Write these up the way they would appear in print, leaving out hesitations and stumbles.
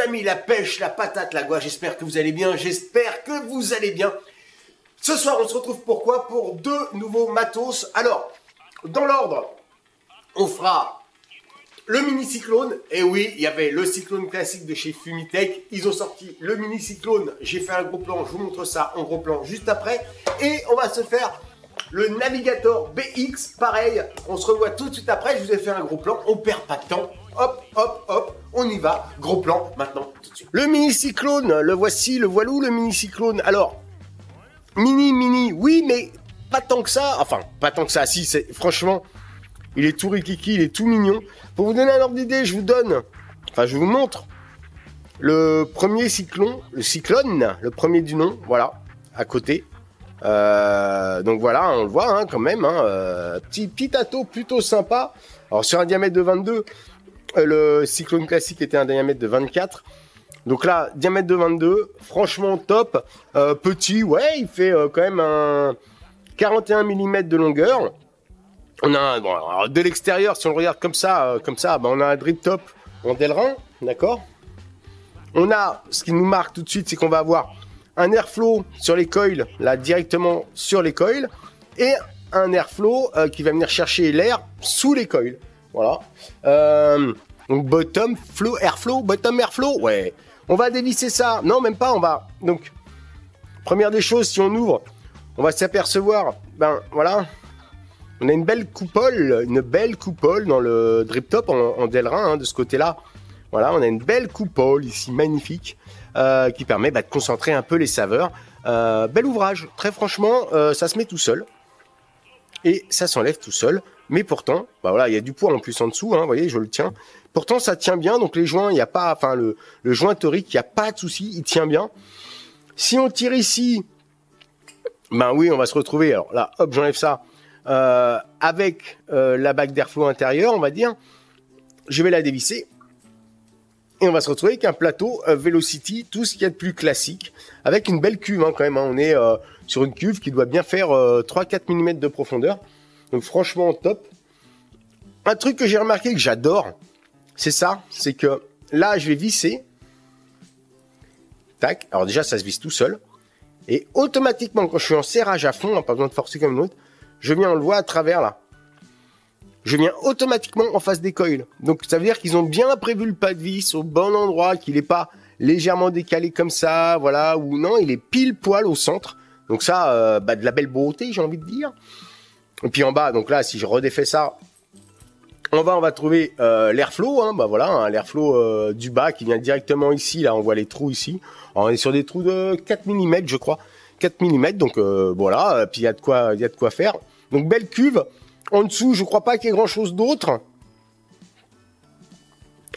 amis, la pêche, la patate, la gouache, j'espère que vous allez bien, j'espère que vous allez bien. Ce soir, on se retrouve pourquoi? Pour deux nouveaux matos. Alors, dans l'ordre, on fera le mini cyclone. Et oui, il y avait le cyclone classique de chez Fumitech. Ils ont sorti le mini cyclone. J'ai fait un gros plan, je vous montre ça en gros plan juste après. Et on va se faire le Navigator BX. Pareil, on se revoit tout de suite après. Je vous ai fait un gros plan, on perd pas de temps. Hop, hop, hop, on y va. Gros plan maintenant, tout de suite. Le mini cyclone, le voici, le voilou, le mini cyclone. Alors, mini, oui, mais pas tant que ça. Enfin, pas tant que ça. Si, c'est franchement, il est tout rikiki, il est tout mignon. Pour vous donner un ordre d'idée, je vous montre le premier cyclone, le premier du nom, voilà, à côté. Donc voilà, on le voit hein, quand même, hein, petit ato plutôt sympa. Alors sur un diamètre de 22, le cyclone classique était un diamètre de 24. Donc là, diamètre de 22, franchement top. Petit, ouais, il fait quand même un 41 mm de longueur. On a bon, alors, de l'extérieur, si on le regarde comme ça, bah, on a un drip top en Delrin, d'accord. On a, ce qui nous marque tout de suite, c'est qu'on va avoir un airflow sur les coils, là directement sur les coils, et un airflow qui va venir chercher l'air sous les coils. Voilà. Donc bottom flow, airflow, bottom airflow, ouais. On va dévisser ça. Non, même pas, on va. Donc, première des choses, si on ouvre, on va s'apercevoir, ben voilà, on a une belle coupole dans le drip top en Delrin, hein, de ce côté-là. Voilà, on a une belle coupole ici, magnifique, qui permet de concentrer un peu les saveurs. Bel ouvrage, très franchement, ça se met tout seul. Et ça s'enlève tout seul. Mais pourtant, bah voilà, il y a du poids en plus en dessous, hein, vous voyez, je le tiens. Pourtant, ça tient bien, donc les joints, il n'y a pas, enfin, le joint torique, il n'y a pas de souci, il tient bien. Si on tire ici, ben oui, on va se retrouver, alors là, hop, j'enlève ça, avec la bague d'airflow intérieure, on va dire. Je vais la dévisser. Et on va se retrouver avec un plateau Velocity, tout ce qu'il y a de plus classique, avec une belle cuve hein, quand même. Hein. On est sur une cuve qui doit bien faire 3-4 mm de profondeur. Donc franchement top. Un truc que j'ai remarqué que j'adore, c'est ça, c'est que là je vais visser. Tac, alors déjà ça se visse tout seul. Et automatiquement quand je suis en serrage à fond, hein, pas besoin de forcer comme une autre, je viens on le voit à travers là. Je viens automatiquement en face des coils. Donc ça veut dire qu'ils ont bien prévu le pas de vis au bon endroit, qu'il n'est pas légèrement décalé comme ça, voilà, ou non, il est pile poil au centre. Donc ça, de la belle beauté, j'ai envie de dire. Et puis en bas, donc là, si je redéfais ça, en bas, on va trouver l'airflow, hein, bah voilà, hein, l'airflow du bas qui vient directement ici, là, on voit les trous ici. Alors, on est sur des trous de 4 mm, je crois. 4 mm, donc voilà, puis il y a de quoi faire. Donc belle cuve. En dessous, je crois pas qu'il y ait grand chose d'autre.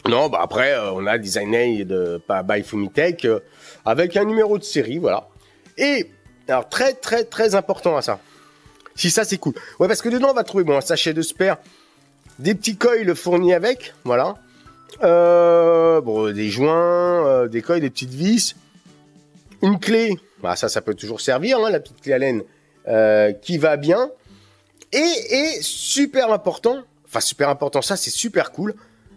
Non, bah après, on a designé by Fumitech avec un numéro de série, voilà. Et alors très important à ça. Si ça c'est cool. Ouais, parce que dedans on va trouver bon un sachet de spare, des petits coils fournis avec, voilà. Bon, des joints, des coils, des petites vis, une clé. Bah ça peut toujours servir, hein, la petite clé Allen qui va bien. Et super important, ça c'est super cool,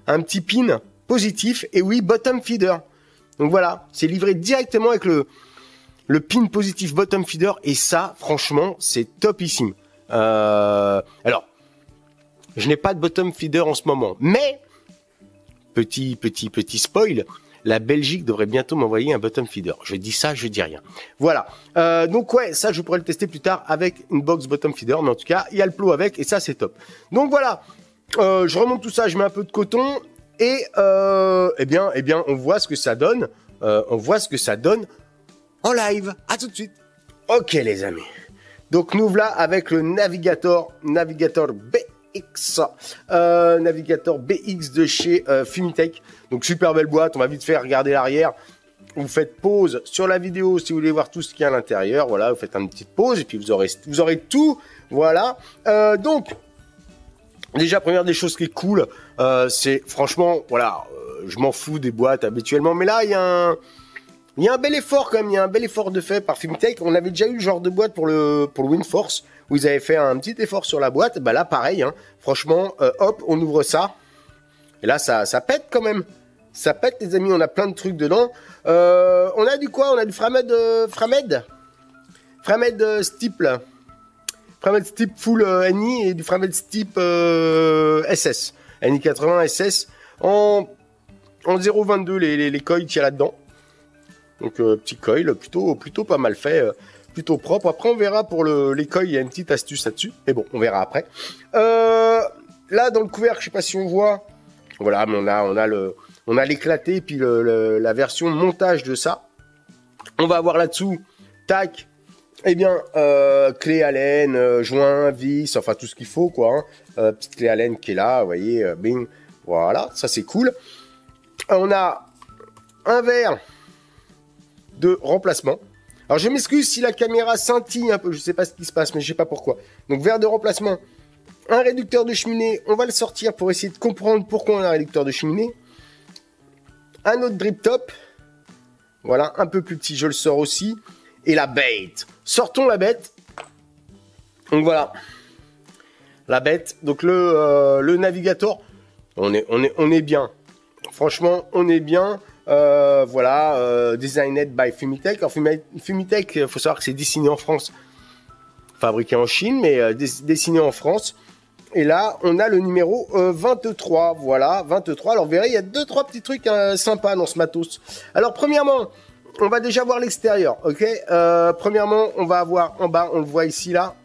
un petit pin positif, et oui, bottom feeder. Donc voilà, c'est livré directement avec le pin positif bottom feeder, et ça, franchement, c'est topissime. Alors, je n'ai pas de bottom feeder en ce moment, mais, petit spoil, la Belgique devrait bientôt m'envoyer un bottom feeder. Je dis ça, je dis rien. Voilà. Donc ouais, ça je pourrais le tester plus tard avec une box bottom feeder. Mais en tout cas, il y a le plot avec et ça c'est top. Donc voilà. Je remonte tout ça, je mets un peu de coton. Et eh bien, on voit ce que ça donne. On voit ce que ça donne en live. À tout de suite. Ok les amis. Donc nous voilà avec le Navigator BX. Navigator BX de chez Fumitech. Donc super belle boîte, on va vite faire regarder l'arrière. Vous faites pause sur la vidéo si vous voulez voir tout ce qu'il y a à l'intérieur. Voilà, vous faites une petite pause et puis vous aurez tout. Voilà. Donc, déjà, première des choses qui est cool, c'est franchement, voilà, je m'en fous des boîtes habituellement. Mais là, il y a un bel effort quand même, il y a un bel effort de fait par Fumitech. On avait déjà eu le genre de boîte pour le WindForce, où ils avaient fait un petit effort sur la boîte. Bah là, pareil, hein, franchement, hop, on ouvre ça. Et là, ça pète quand même. Ça pète, les amis, on a plein de trucs dedans. On a du quoi? On a du Framed Steeple. Framed Steep Full NI et du Framed Steep SS. NI 80 SS en 0,22 les coils qu'il y a là-dedans. Donc petit coil, plutôt pas mal fait, plutôt propre. Après on verra pour les coils, il y a une petite astuce là-dessus. Mais bon, on verra après. Là dans le couvercle, je sais pas si on voit. Voilà, mais on a l'éclaté et puis la version montage de ça. On va avoir là-dessous, tac, eh bien, clé Allen, joint, vis, enfin tout ce qu'il faut, quoi. Hein. Petite clé Allen qui est là, vous voyez, bing, voilà, ça c'est cool. On a un verre de remplacement. Alors je m'excuse si la caméra scintille un peu, je sais pas ce qui se passe, mais je sais pas pourquoi. Donc verre de remplacement, un réducteur de cheminée, on va le sortir pour essayer de comprendre pourquoi on a un réducteur de cheminée. Un autre drip top, voilà, un peu plus petit, je le sors aussi. Et la bête. Sortons la bête. Donc voilà. La bête. Donc le navigateur. On est bien. Franchement, on est bien. Voilà. Designed by Fumitech. Alors Fumitech, il faut savoir que c'est dessiné en France. Fabriqué en Chine, mais dessiné en France. Et là, on a le numéro 23. Voilà, 23. Alors vous verrez, il y a 2-3 petits trucs sympas dans ce matos. Alors premièrement, on va déjà voir l'extérieur, ok. Premièrement, on va avoir en bas, on le voit ici, là,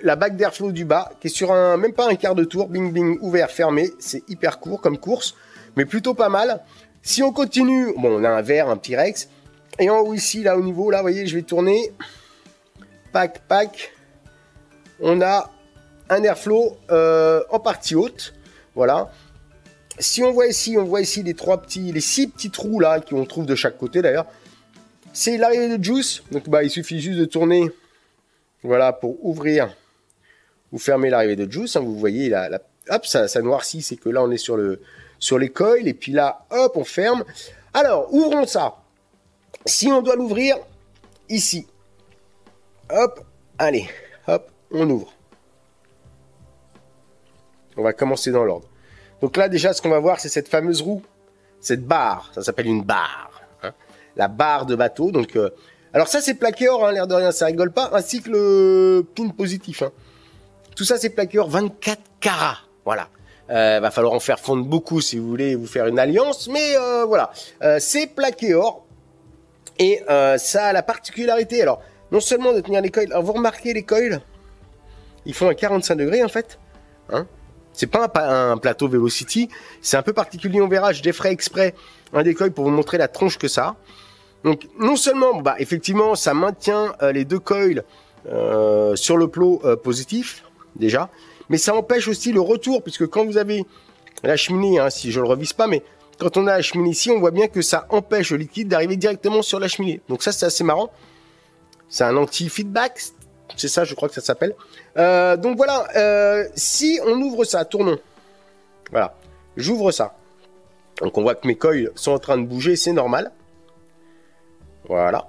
la bague d'airflow du bas, qui est sur même pas un quart de tour, bing bing, ouvert, fermé, c'est hyper court comme course, mais plutôt pas mal. Si on continue, bon, on a un verre, un petit Rex, et en haut ici, là, au niveau, là, vous voyez, je vais tourner, pack, on a un airflow en partie haute, voilà. Si on voit ici les 6 petits trous là qu'on trouve de chaque côté d'ailleurs. C'est l'arrivée de juice. Donc bah il suffit juste de tourner, voilà, pour ouvrir ou fermer l'arrivée de juice. Hein, vous voyez là, hop, ça noircit, c'est que là on est sur les coils et puis là, hop, on ferme. Alors ouvrons ça. Si on doit l'ouvrir ici, hop, allez, hop, on ouvre. On va commencer dans l'ordre. Donc là, déjà, ce qu'on va voir, c'est cette fameuse roue, cette barre. Ça s'appelle une barre. Hein, la barre de bateau. Donc, alors ça, c'est plaqué or, hein, l'air de rien, ça rigole pas. Ainsi que le pin positif. Hein. Tout ça, c'est plaqué or 24 carats. Voilà. Va falloir en faire fondre beaucoup si vous voulez vous faire une alliance. Mais voilà. C'est plaqué or. Et ça a la particularité, alors, non seulement de tenir les coils. Alors, vous remarquez les coils, ils font à 45 degrés, en fait. Hein. C'est pas un plateau Velocity, c'est un peu particulier, on verra, je déferai exprès un des coils pour vous montrer la tronche que ça a. Donc non seulement, bah, effectivement, ça maintient les deux coils sur le plot positif, déjà, mais ça empêche aussi le retour, puisque quand vous avez la cheminée, hein, si je le revise pas, mais quand on a la cheminée ici, on voit bien que ça empêche le liquide d'arriver directement sur la cheminée. Donc ça, c'est assez marrant. C'est un anti-feedback, c'est ça, je crois que ça s'appelle. Donc voilà, si on ouvre ça, tournons. Voilà, j'ouvre ça. Donc on voit que mes coils sont en train de bouger, c'est normal. Voilà.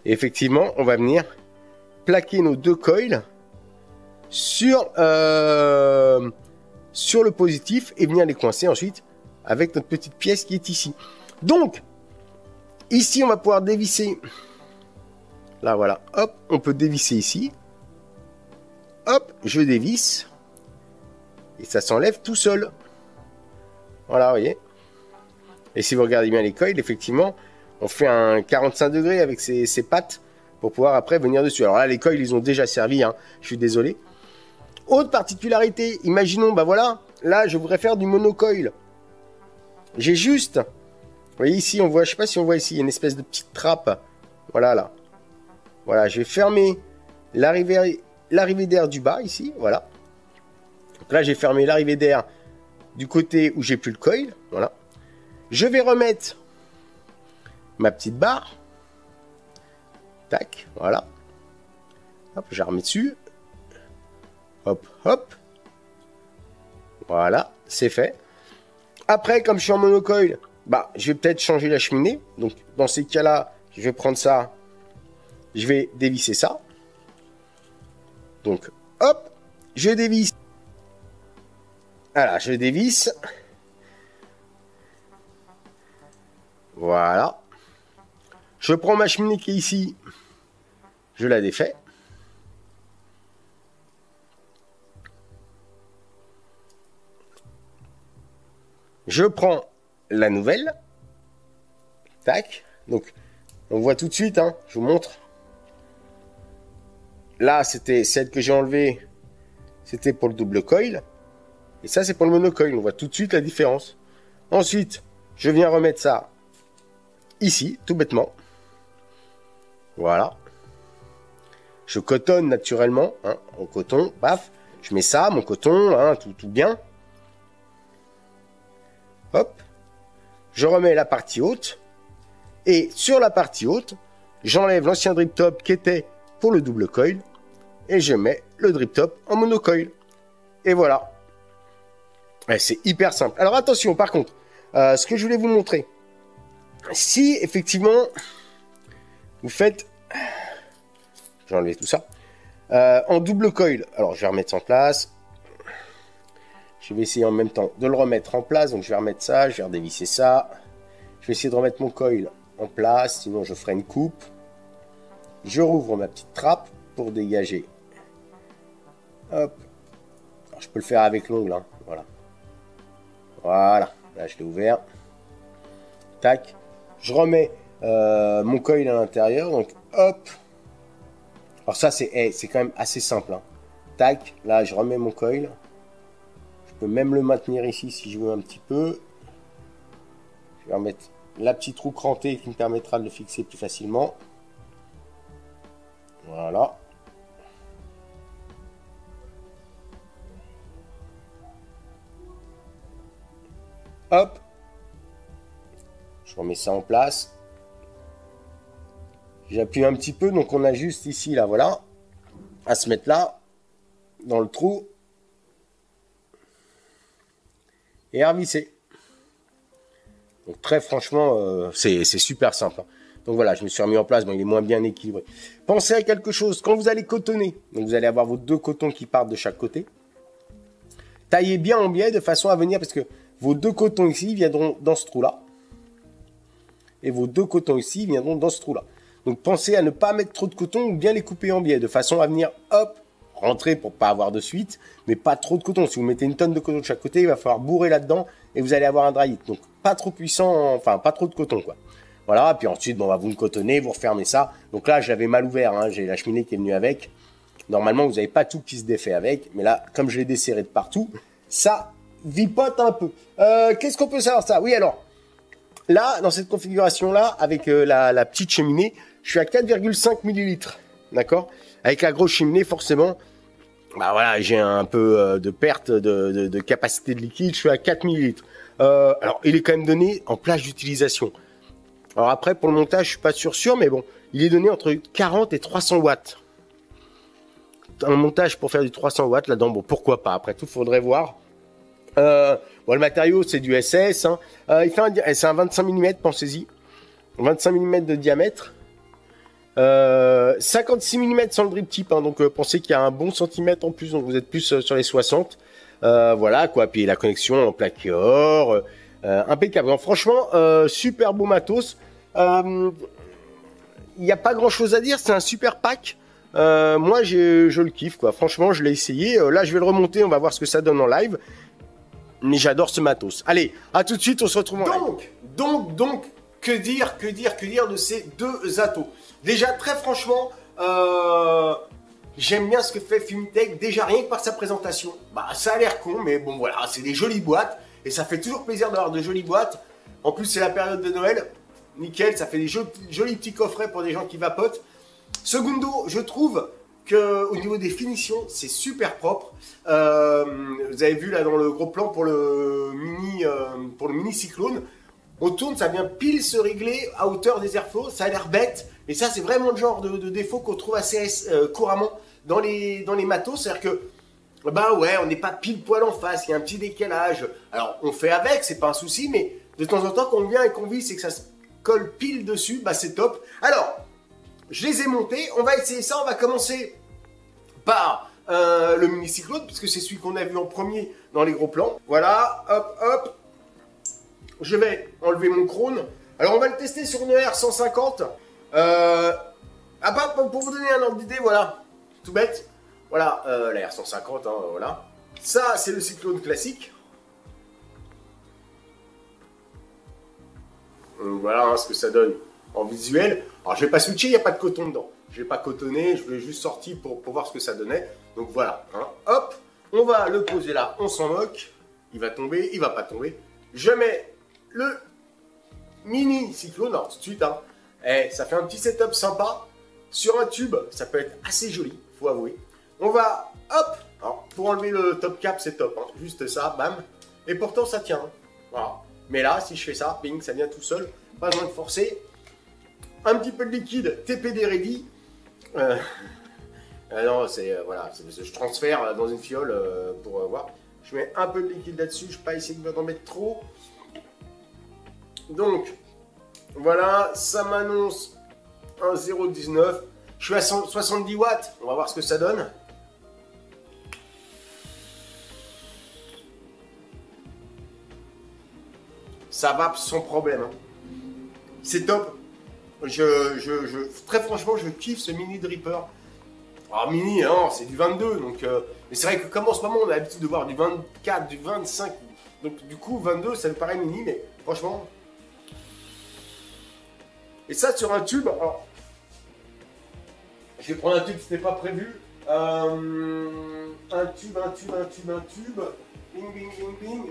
Et effectivement, on va venir plaquer nos deux coils sur le positif et venir les coincer ensuite avec notre petite pièce qui est ici. Donc, ici, on va pouvoir dévisser. Là, voilà, hop, on peut dévisser ici. Hop, je dévisse. Et ça s'enlève tout seul. Voilà, vous voyez. Et si vous regardez bien les coils, effectivement, on fait un 45 degrés avec ces pattes pour pouvoir après venir dessus. Alors là, les coils, ils ont déjà servi, hein. Je suis désolé. Autre particularité, imaginons, bah voilà, là, je voudrais faire du monocoil. J'ai juste, vous voyez ici, on voit, je sais pas si on voit ici, il y a une espèce de petite trappe. Voilà, là. Voilà, je vais fermer l'arrivée d'air du bas, ici, voilà. Donc là, j'ai fermé l'arrivée d'air du côté où j'ai plus le coil, voilà. Je vais remettre ma petite barre. Tac, voilà. Hop, je la remets dessus. Hop, hop. Voilà, c'est fait. Après, comme je suis en monocoil, bah, je vais peut-être changer la cheminée. Donc, dans ces cas-là, je vais prendre ça. Je vais dévisser ça. Donc, hop, je dévisse. Voilà, je dévisse. Voilà. Je prends ma cheminée qui est ici. Je la défais. Je prends la nouvelle. Tac. Donc, on voit tout de suite, hein, je vous montre. Là, c'était celle que j'ai enlevée. C'était pour le double coil. Et ça, c'est pour le monocoil. On voit tout de suite la différence. Ensuite, je viens remettre ça ici, tout bêtement. Voilà. Je cotonne naturellement, hein, en coton, paf. Je mets ça, mon coton, hein, tout bien. Hop. Je remets la partie haute. Et sur la partie haute, j'enlève l'ancien drip top qui était pour le double coil. Et je mets le drip top en monocoil. Et voilà. C'est hyper simple. Alors attention, par contre, ce que je voulais vous montrer. Si effectivement, vous faites... J'ai enlevé tout ça. En double coil. Alors je vais remettre ça en place. Je vais essayer en même temps de le remettre en place. Donc je vais remettre ça, je vais redévisser ça. Je vais essayer de remettre mon coil en place. Sinon je ferai une coupe. Je rouvre ma petite trappe pour dégager. Hop. Alors, je peux le faire avec l'ongle. Hein. Voilà. Voilà. Là je l'ai ouvert. Tac. Je remets mon coil à l'intérieur. Donc hop. Alors ça c'est quand même assez simple. Hein. Tac. Là je remets mon coil. Je peux même le maintenir ici si je veux un petit peu. Je vais remettre la petite roue crantée qui me permettra de le fixer plus facilement. Voilà. Hop. Je remets ça en place. J'appuie un petit peu, donc on a juste ici, là, voilà, à se mettre là, dans le trou. Et à revisser. Donc très franchement, c'est super simple. Hein. Donc voilà, je me suis remis en place, bon, il est moins bien équilibré. Pensez à quelque chose, quand vous allez cotonner, donc vous allez avoir vos deux cotons qui partent de chaque côté. Taillez bien en biais de façon à venir, parce que vos deux cotons ici viendront dans ce trou-là. Et vos deux cotons ici viendront dans ce trou-là. Donc pensez à ne pas mettre trop de coton ou bien les couper en biais, de façon à venir, hop, rentrer pour pas avoir de suite, mais pas trop de coton. Si vous mettez une tonne de coton de chaque côté, il va falloir bourrer là-dedans et vous allez avoir un dry hit. Donc pas trop puissant, enfin pas trop de coton quoi. Voilà, puis ensuite, bon, vous le cotonnez, vous refermez ça. Donc là, je l'avais mal ouvert, hein, j'ai la cheminée qui est venue avec. Normalement, vous n'avez pas tout qui se défait avec, mais là, comme je l'ai desserré de partout, ça vipote un peu. Qu'est-ce qu'on peut savoir ça? Oui, alors, là, dans cette configuration-là, avec la petite cheminée, je suis à 4,5 ml, d'accord? Avec la grosse cheminée, forcément, bah voilà, j'ai un peu de perte de capacité de liquide, je suis à 4 ml. Alors, il est quand même donné en plage d'utilisation. Alors après, pour le montage, je suis pas sûr, mais bon, il est donné entre 40 et 300 watts. Un montage pour faire du 300 watts là-dedans, bon, pourquoi pas? Après tout, faudrait voir. Bon, le matériau, c'est du SS. Hein. C'est un 25 mm, pensez-y. 25 mm de diamètre. 56 mm sans le drip tip. Hein, donc, pensez qu'il y a un bon centimètre en plus. Donc, vous êtes plus sur les 60. Voilà, quoi. Puis la connexion en plaqué or. Impeccable. Donc, franchement, super beau matos. Il n'y a pas grand-chose à dire. C'est un super pack. Moi, je le kiffe, quoi. Franchement, je l'ai essayé. Là, je vais le remonter. On va voir ce que ça donne en live. Mais j'adore ce matos. Allez, à tout de suite, on se retrouve en live. Donc, que dire de ces deux atos? Déjà, très franchement, j'aime bien ce que fait Fumitech. Déjà, rien que par sa présentation. Bah, ça a l'air con, mais bon, voilà, c'est des jolies boîtes. Et ça fait toujours plaisir d'avoir de jolies boîtes. En plus, c'est la période de Noël. Nickel, ça fait des jolis petits coffrets pour des gens qui vapotent. Secondo, je trouve que au niveau des finitions, c'est super propre. Vous avez vu là dans le gros plan pour le mini cyclone, on tourne, ça vient pile se régler à hauteur des airflows. Ça a l'air bête, mais ça c'est vraiment le genre de défaut qu'on trouve assez couramment dans les matos. C'est-à-dire que bah ouais, on n'est pas pile poil en face, il y a un petit décalage. Alors on fait avec, c'est pas un souci, mais de temps en temps quand on vient et qu'on visse et que ça se colle pile dessus, bah c'est top. Alors je les ai montés, on va essayer ça, on va commencer par le mini cyclone, puisque c'est celui qu'on a vu en premier dans les gros plans. Voilà, hop, hop. Je vais enlever mon crône. Alors on va le tester sur une R150. Pour vous donner un ordre d'idée, voilà, tout bête. Voilà, la R150, hein, voilà. Ça, c'est le Cyclone classique. Donc, voilà hein, ce que ça donne en visuel. Alors je vais pas switcher, il n'y a pas de coton dedans. Je vais pas cotonner, je l'ai juste sorti pour voir ce que ça donnait. Donc voilà, hein. Hop, on va le poser là, on s'en moque. Il va tomber, il va pas tomber. Je mets le mini Cyclone, alors tout de suite, hein. Et ça fait un petit setup sympa. Sur un tube, ça peut être assez joli, faut avouer. On va, hop, alors, pour enlever le top cap, c'est top, hein. Juste ça, bam. Et pourtant, ça tient, hein. Voilà. Mais là, si je fais ça, bing, ça vient tout seul. Pas besoin de forcer. Un petit peu de liquide, TPD ready. Non, c'est voilà, je transfère dans une fiole pour voir. Je mets un peu de liquide là-dessus, je ne vais pas essayer d'en mettre trop. Donc, voilà, ça m'annonce un 0,19. Je suis à 70 watts, on va voir ce que ça donne. Ça va sans problème. Hein. C'est top. Très franchement, je kiffe ce mini dripper. Alors mini, hein, c'est du 22, donc mais c'est vrai que comme en ce moment on a l'habitude de voir du 24, du 25, donc du coup 22 ça me paraît mini, mais franchement. Et ça sur un tube, alors je vais prendre un tube, c'était pas prévu. Un tube, bing bing bing bing.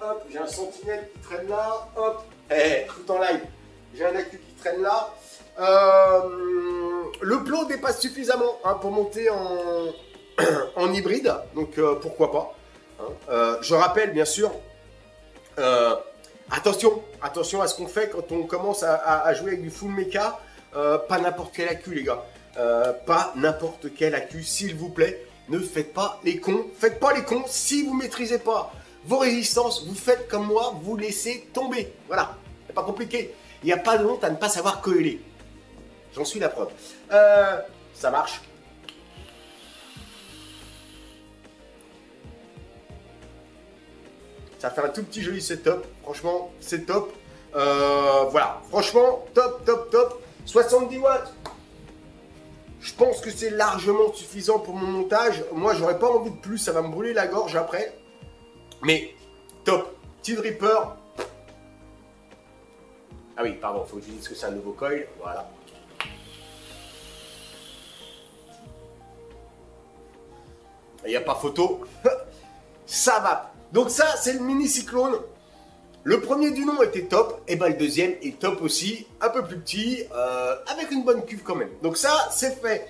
Hop, j'ai un sentinelle qui traîne là, hop, tout en live. J'ai un accu qui traîne là. Le plot dépasse suffisamment hein, pour monter en hybride, donc pourquoi pas. Hein. Je rappelle bien sûr, attention à ce qu'on fait quand on commence à jouer avec du full mecha. Pas n'importe quel accu les gars. Pas n'importe quel accu, s'il vous plaît. Ne faites pas les cons. Faites pas les cons si vous maîtrisez pas vos résistances. Vous faites comme moi, vous laissez tomber. Voilà, c'est pas compliqué. Il n'y a pas de honte à ne pas savoir coller. J'en suis la preuve. Ça marche. Ça fait un tout petit joli setup. Franchement, c'est top. Voilà. Franchement, top. 70 watts. Je pense que c'est largement suffisant pour mon montage. Moi, j'aurais pas envie de plus. Ça va me brûler la gorge après. Mais top. Petit dripper. Ah oui, pardon, il faut que je dise que c'est un nouveau coil. Voilà. Il n'y a pas photo. Ça va. Donc ça, c'est le mini Cyclone. Le premier du nom était top. Et ben le deuxième est top aussi. Un peu plus petit. Avec une bonne cuve quand même. Donc ça, c'est fait.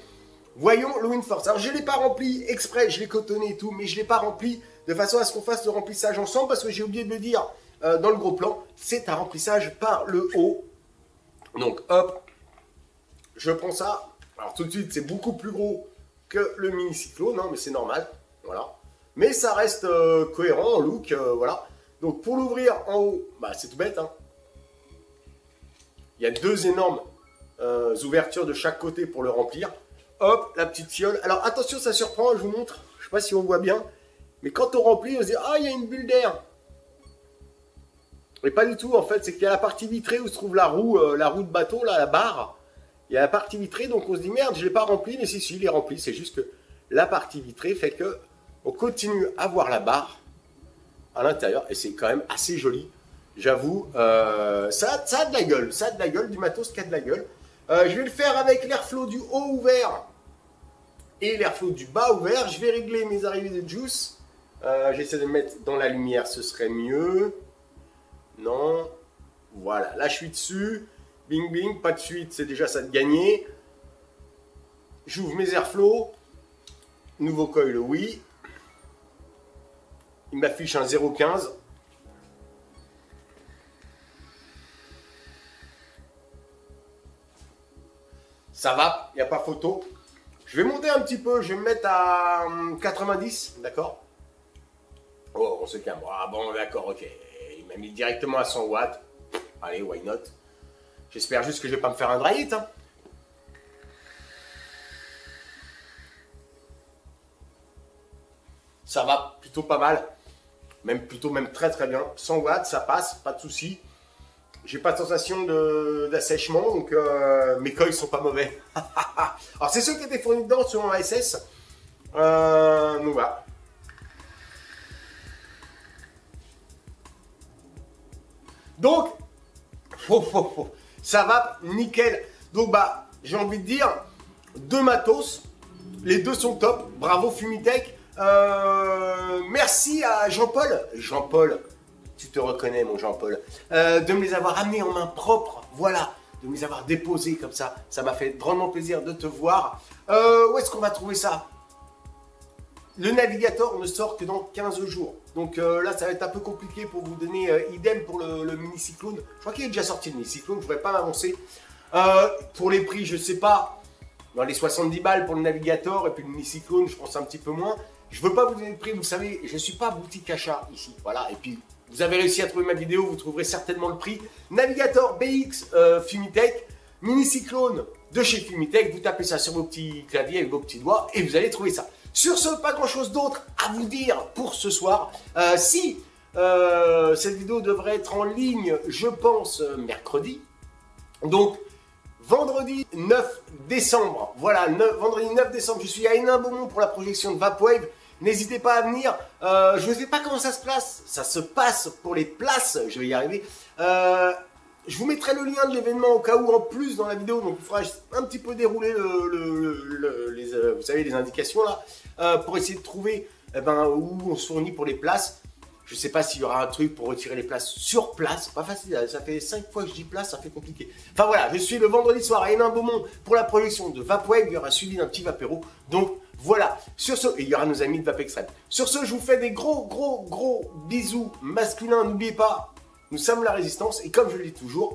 Voyons le Windforce. Alors je ne l'ai pas rempli exprès. Je l'ai cotonné et tout. Mais je ne l'ai pas rempli de façon à ce qu'on fasse le remplissage ensemble. Parce que j'ai oublié de le dire dans le gros plan. C'est un remplissage par le haut. Donc hop. Je prends ça. Alors tout de suite, c'est beaucoup plus gros que le mini Cyclone, hein, mais c'est normal, voilà. Mais ça reste cohérent en look, voilà. Donc pour l'ouvrir en haut, bah, c'est tout bête, hein. Il y a deux énormes ouvertures de chaque côté pour le remplir. Hop, la petite fiole. Alors attention, ça surprend, je vous montre. Je sais pas si on voit bien, mais quand on remplit, on se dit ah il y a une bulle d'air. Mais pas du tout en fait, c'est qu'il y a la partie vitrée où se trouve la roue de bateau là, la barre. Il y a la partie vitrée, donc on se dit merde, je ne l'ai pas rempli, mais si, il est rempli. C'est juste que la partie vitrée fait que on continue à voir la barre à l'intérieur et c'est quand même assez joli. J'avoue, ça a de la gueule, du matos qui a de la gueule. Je vais le faire avec l'airflow du haut ouvert et l'airflow du bas ouvert. Je vais régler mes arrivées de juice. J'essaie de me mettre dans la lumière, ce serait mieux. Non, voilà, là je suis dessus. Bing bing, pas de fuite, c'est déjà ça de gagner. J'ouvre mes airflows. Nouveau coil, oui. Il m'affiche un 0,15. Ça va, il n'y a pas photo. Je vais monter un petit peu, je vais me mettre à 90, d'accord? Oh, on se calme. Ah bon, d'accord, ok. Il m'a mis directement à 100 watts. Allez, why not? J'espère juste que je ne vais pas me faire un dry hit. Hein. Ça va plutôt pas mal. Même très très bien. 100 watts, ça passe, pas de souci. J'ai pas de sensation d'assèchement, donc mes coils sont pas mauvais. Alors c'est ceux qui étaient fournis dedans sur un SS. Donc voilà. Donc, ça va nickel. Donc bah, j'ai envie de dire, 2 matos, les 2 sont top. Bravo Fumitech. Merci à Jean-Paul. Jean-Paul, tu te reconnais mon Jean-Paul. De me les avoir amenés en main propre. Voilà, de me les avoir déposés comme ça. Ça m'a fait drôlement plaisir de te voir. Où est-ce qu'on va trouver ça? Le navigateur ne sort que dans 15 jours. Donc là, ça va être un peu compliqué pour vous donner idem pour le mini cyclone. Je crois qu'il est déjà sorti le mini cyclone, je ne voudrais pas m'avancer. Pour les prix, je ne sais pas. Dans les 70 balles pour le navigateur et puis le mini cyclone, je pense un petit peu moins. Je ne veux pas vous donner le prix, vous savez, je ne suis pas boutique achat ici. Voilà, et puis vous avez réussi à trouver ma vidéo, vous trouverez certainement le prix. Navigateur BX Fumitech, mini cyclone de chez Fumitech. Vous tapez ça sur vos petits claviers avec vos petits doigts et vous allez trouver ça. Sur ce, pas grand chose d'autre à vous dire pour ce soir. Si cette vidéo devrait être en ligne, je pense, mercredi. Donc, vendredi 9 décembre. Voilà, vendredi 9 décembre, je suis à Hénin-Beaumont pour la projection de Vapwave. N'hésitez pas à venir. Je ne sais pas comment ça se passe. Ça se passe pour les places. Je vais y arriver. Je vous mettrai le lien de l'événement au cas où en plus dans la vidéo. Donc il faudra un petit peu dérouler vous savez, les indications là. Pour essayer de trouver où on se fournit pour les places. Je ne sais pas s'il y aura un truc pour retirer les places sur place. Pas facile, ça fait 5 fois que je dis place, ça fait compliqué. Enfin voilà, je suis le vendredi soir à Hénin-Beaumont pour la projection de Vapwave. Il y aura suivi d'un petit Vapéro. Donc voilà, sur ce, et il y aura nos amis de Vapextreme. Sur ce, je vous fais des gros bisous masculins. N'oubliez pas, nous sommes la résistance. Et comme je le dis toujours,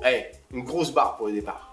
une grosse barre pour le départ.